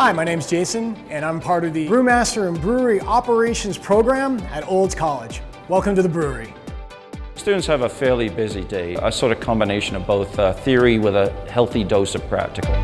Hi, my name's Jason, and I'm part of the Brewmaster and Brewery Operations program at Olds College. Welcome to the brewery. Students have a fairly busy day, a sort of combination of both theory with a healthy dose of practical. We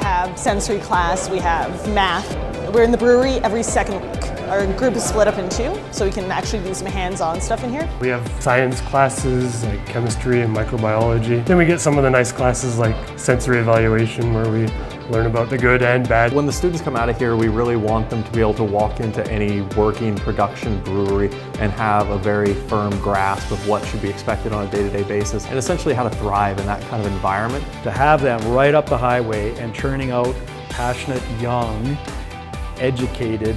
have sensory class, we have math. We're in the brewery every second week. Our group is split up in two, so we can actually do some hands-on stuff in here. We have science classes like chemistry and microbiology. Then we get some of the nice classes like sensory evaluation where we learn about the good and bad. When the students come out of here, we really want them to be able to walk into any working production brewery and have a very firm grasp of what should be expected on a day-to-day basis and essentially how to thrive in that kind of environment. To have them right up the highway and churning out passionate, young, educated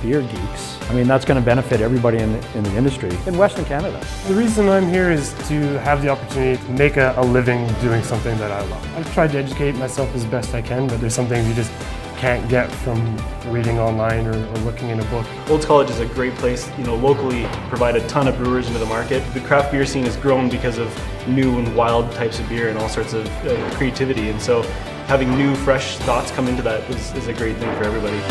beer geeks. I mean, that's going to benefit everybody in the industry in Western Canada. The reason I'm here is to have the opportunity to make a living doing something that I love. I've tried to educate myself as best I can, but there's some things you just can't get from reading online or looking in a book. Olds College is a great place, locally provide a ton of brewers into the market. The craft beer scene has grown because of new and wild types of beer and all sorts of creativity, and so having new, fresh thoughts come into that is a great thing for everybody.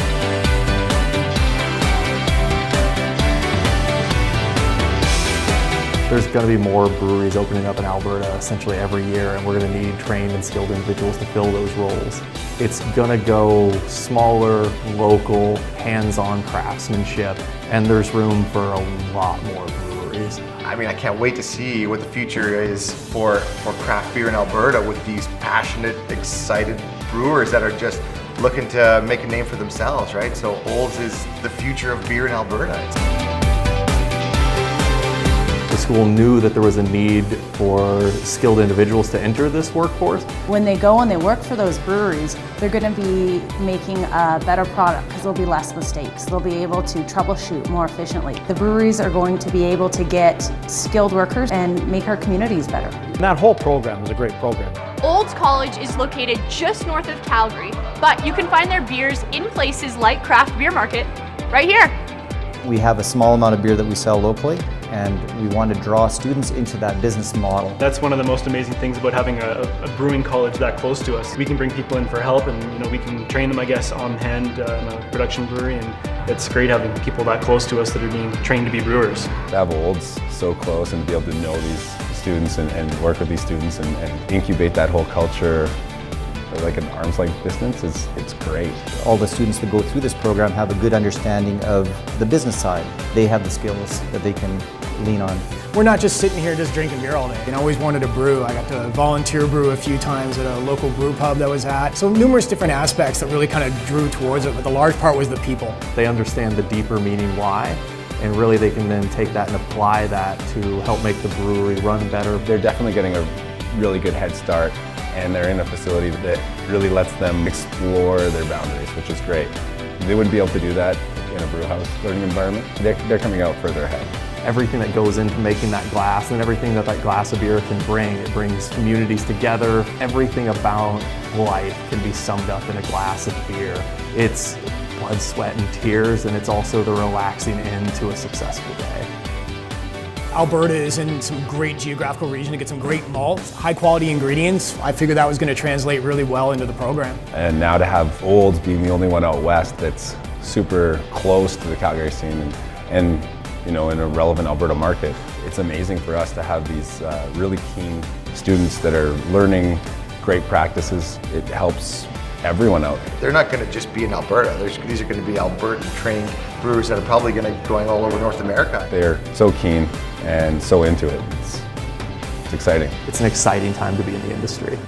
There's going to be more breweries opening up in Alberta essentially every year, and we're going to need trained and skilled individuals to fill those roles. It's going to go smaller, local, hands-on craftsmanship, and there's room for a lot more breweries. I mean, I can't wait to see what the future is for craft beer in Alberta with these passionate, excited brewers that are just looking to make a name for themselves, right? So Olds is the future of beer in Alberta. The school knew that there was a need for skilled individuals to enter this workforce. When they go and they work for those breweries, they're going to be making a better product because there'll be less mistakes. They'll be able to troubleshoot more efficiently. The breweries are going to be able to get skilled workers and make our communities better. That whole program is a great program. Olds College is located just north of Calgary, but you can find their beers in places like Craft Beer Market right here. We have a small amount of beer that we sell locally, and we want to draw students into that business model. That's one of the most amazing things about having a brewing college that close to us. We can bring people in for help, and we can train them, I guess, on hand in a production brewery, and it's great having people that close to us that are being trained to be brewers. To have Olds so close and be able to know these students and work with these students and incubate that whole culture like an arm's length distance, it's great. All the students that go through this program have a good understanding of the business side. They have the skills that they can lean on. We're not just sitting here just drinking beer all day. I always wanted to brew. I got to volunteer brew a few times at a local brew pub that I was at. So numerous different aspects that really kind of drew towards it, but the large part was the people. They understand the deeper meaning why, and really they can then take that and apply that to help make the brewery run better. They're definitely getting a really good head start, and they're in a facility that really lets them explore their boundaries, which is great. They wouldn't be able to do that in a brew house learning environment. They're coming out further ahead. Everything that goes into making that glass and everything that glass of beer can bring, it brings communities together. Everything about life can be summed up in a glass of beer. It's blood, sweat, and tears, and it's also the relaxing end to a successful day. Alberta is in some great geographical region to get some great malt, high quality ingredients. I figured that was going to translate really well into the program. And now to have Olds being the only one out west that's super close to the Calgary scene and in a relevant Alberta market, it's amazing for us to have these really keen students that are learning great practices. It helps everyone out. They're not going to just be in Alberta. These are going to be Albertan trained brewers that are probably going to going all over North America. They're so keen and so into it. It's exciting. It's an exciting time to be in the industry.